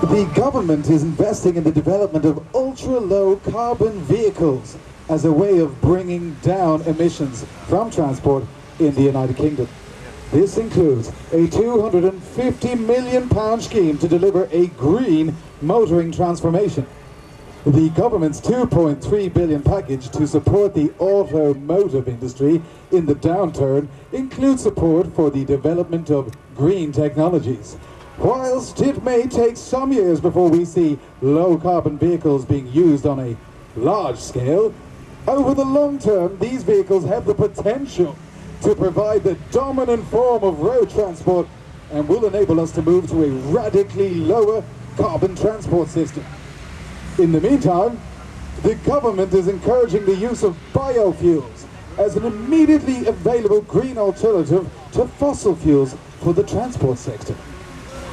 The government is investing in the development of ultra-low carbon vehicles as a way of bringing down emissions from transport in the United Kingdom. This includes a £250 million scheme to deliver a green motoring transformation. The government's £2.3 billion package to support the automotive industry in the downturn includes support for the development of green technologies. Whilst it may take some years before we see low-carbon vehicles being used on a large scale, over the long term, these vehicles have the potential to provide the dominant form of road transport and will enable us to move to a radically lower carbon transport system. In the meantime, the government is encouraging the use of biofuels as an immediately available green alternative to fossil fuels for the transport sector.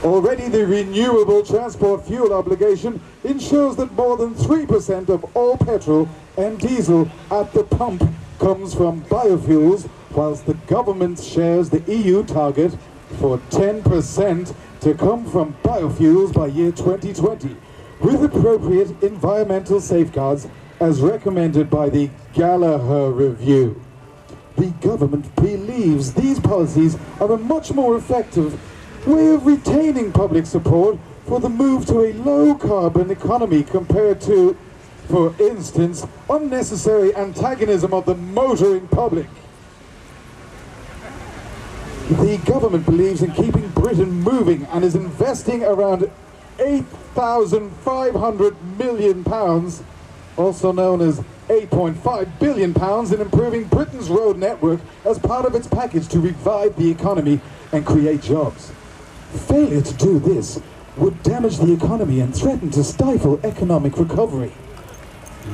Already the renewable transport fuel obligation ensures that more than 3% of all petrol and diesel at the pump comes from biofuels, whilst the government shares the EU target for 10% to come from biofuels by year 2020, with appropriate environmental safeguards as recommended by the Gallagher Review. The government believes these policies are a much more effective way of retaining public support for the move to a low-carbon economy compared to, for instance, unnecessary antagonism of the motoring public. The government believes in keeping Britain moving and is investing around £8,500 million, also known as £8.5 billion, in improving Britain's road network as part of its package to revive the economy and create jobs. Failure to do this would damage the economy and threaten to stifle economic recovery.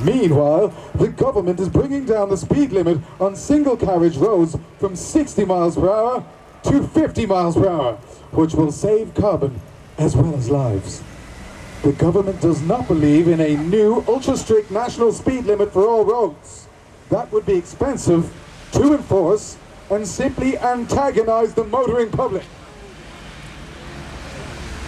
Meanwhile, the government is bringing down the speed limit on single carriage roads from 60 miles per hour to 50 miles per hour, which will save carbon as well as lives. The government does not believe in a new ultra-strict national speed limit for all roads. That would be expensive to enforce and simply antagonize the motoring public.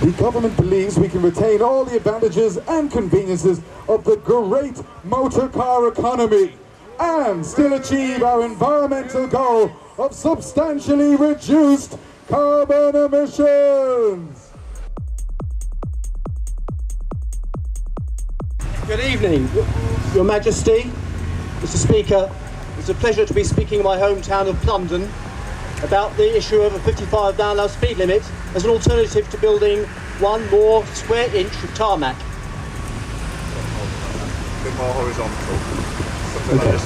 The government believes we can retain all the advantages and conveniences of the great motor car economy and still achieve our environmental goal of substantially reduced carbon emissions. Good evening, Your Majesty, Mr. Speaker. It's a pleasure to be speaking in my hometown of London about the issue of a 55 mile/hour speed limit as an alternative to building 1 more square inch of tarmac. A bit more horizontal. Okay.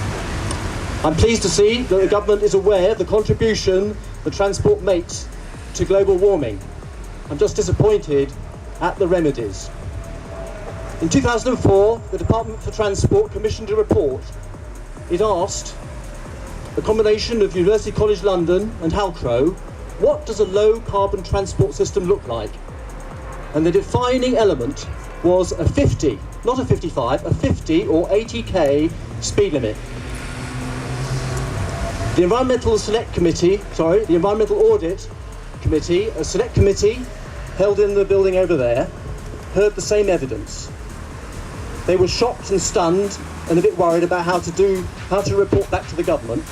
I'm pleased to see that the government is aware of the contribution that transport makes to global warming. I'm just disappointed at the remedies. In 2004, the Department for Transport commissioned a report. It asked a combination of University College London and Halcro, what does a low carbon transport system look like? And the defining element was a 50, not a 55, a 50 or 80k speed limit. The Environmental Audit Committee, a select committee held in the building over there, heard the same evidence. They were shocked and stunned and a bit worried about how to report back to the government.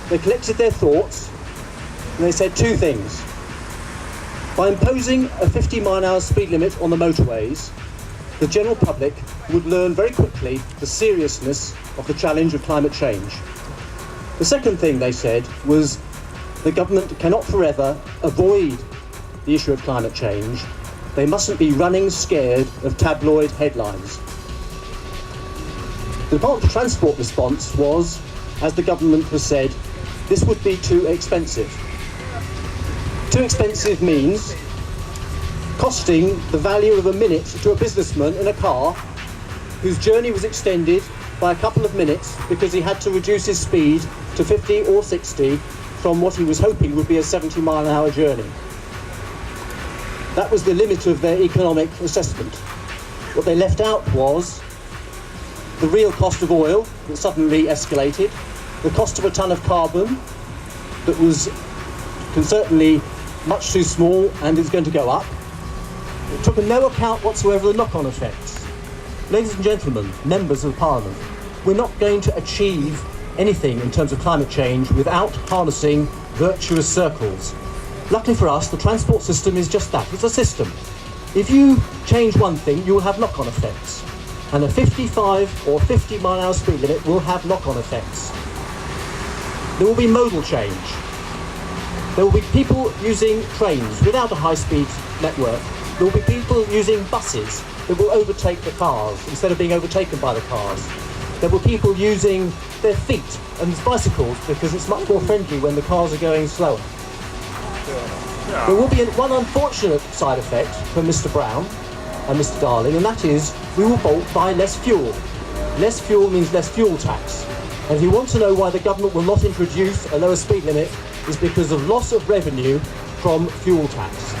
They collected their thoughts and they said 2 things. By imposing a 50 mile/hour speed limit on the motorways, the general public would learn very quickly the seriousness of the challenge of climate change. The second thing they said was the government cannot forever avoid the issue of climate change. They mustn't be running scared of tabloid headlines. The Department for Transport response was, as the government has said, this would be too expensive. Too expensive means costing the value of a minute to a businessman in a car whose journey was extended by a couple of minutes because he had to reduce his speed to 50 or 60 from what he was hoping would be a 70 mile/hour journey. That was the limit of their economic assessment. What they left out was the real cost of oil that suddenly escalated, the cost of a ton of carbon that was certainly much too small and is going to go up, It took no account whatsoever of the knock-on effects. Ladies and gentlemen, members of Parliament, we're not going to achieve anything in terms of climate change without harnessing virtuous circles. Luckily for us, the transport system is just that. It's a system. If you change one thing, you will have knock-on effects. And a 55 or 50 mile an hour speed limit will have knock-on effects. There will be modal change. There will be people using trains without a high-speed network. There will be people using buses that will overtake the cars instead of being overtaken by the cars. There will be people using their feet and bicycles because it's much more friendly when the cars are going slower. There will be one unfortunate side effect for Mr. Brown and Mr. Darling, and that is we will buy less fuel. Less fuel means less fuel tax. And if you want to know why the government will not introduce a lower speed limit, is because of loss of revenue from fuel tax.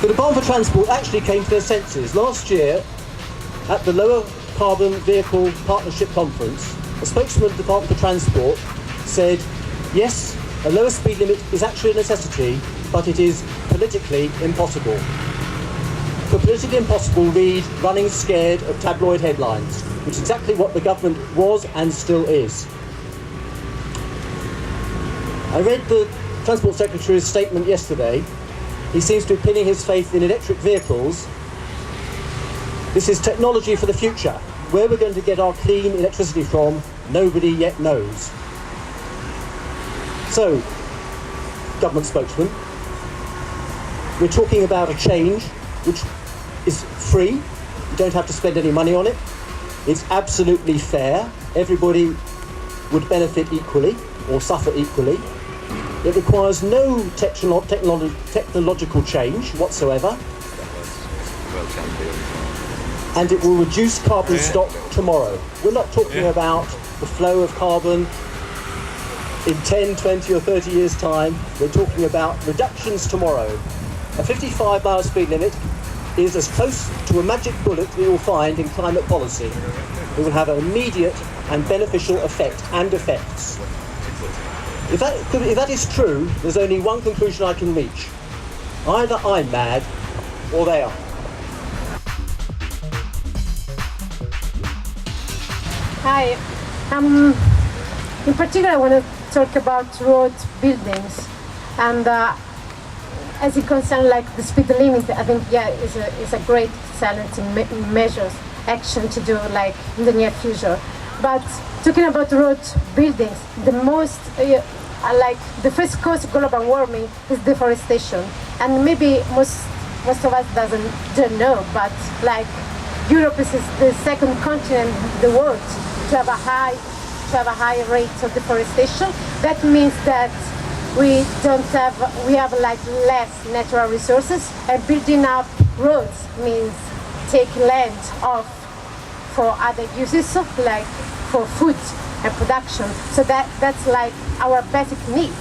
The Department for Transport actually came to their senses. Last year, at the Lower Carbon Vehicle Partnership Conference, a spokesman of the Department for Transport said, yes, a lower speed limit is actually a necessity, but it is politically impossible. For politically impossible, read running scared of tabloid headlines, which is exactly what the government was and still is. I read the Transport Secretary's statement yesterday. He seems to be pinning his faith in electric vehicles. This is technology for the future. Where we're going to get our clean electricity from, nobody yet knows. So, government spokesman, we're talking about a change which is free. You don't have to spend any money on it. It's absolutely fair. Everybody would benefit equally or suffer equally. It requires no technological change whatsoever. And it will reduce carbon stock tomorrow. We're not talking about the flow of carbon in 10, 20 or 30 years' time. We're talking about reductions tomorrow. A 55 mile speed limit is as close to a magic bullet we will find in climate policy. It will have an immediate and beneficial effect and effects. If that is true, there's only one conclusion I can reach. Either I'm mad or they are. Hi. In particular, I want to talk about road buildings, and as it concerns like the speed limit, I think is a great silent measures action to do like in the near future. But talking about road buildings, the most like the first cause of global warming is deforestation, and maybe most of us don't know, but like Europe is the second continent in the world to have a high rate of deforestation. That means that we have like less natural resources, and building up roads means taking land off for other uses, like for food and production. So that's like our basic needs.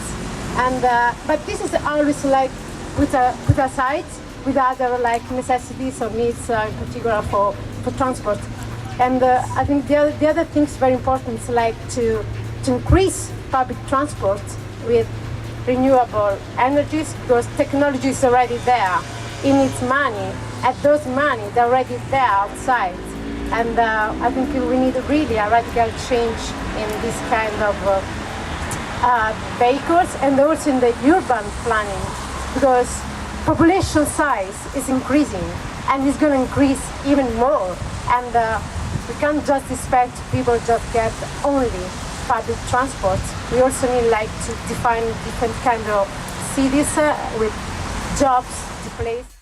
And but this is always like put aside with other like necessities or needs, in particular for transport. And I think the other thing is very important, is like to increase public transport with renewable energies, because technology is already there. It needs money, and those money they're already there outside. And I think we need really a radical change in this kind of vehicles, and also in the urban planning, because population size is increasing and it's going to increase even more. And we can't just expect people just get only public transport. We also need like to define different kind of cities with jobs to place.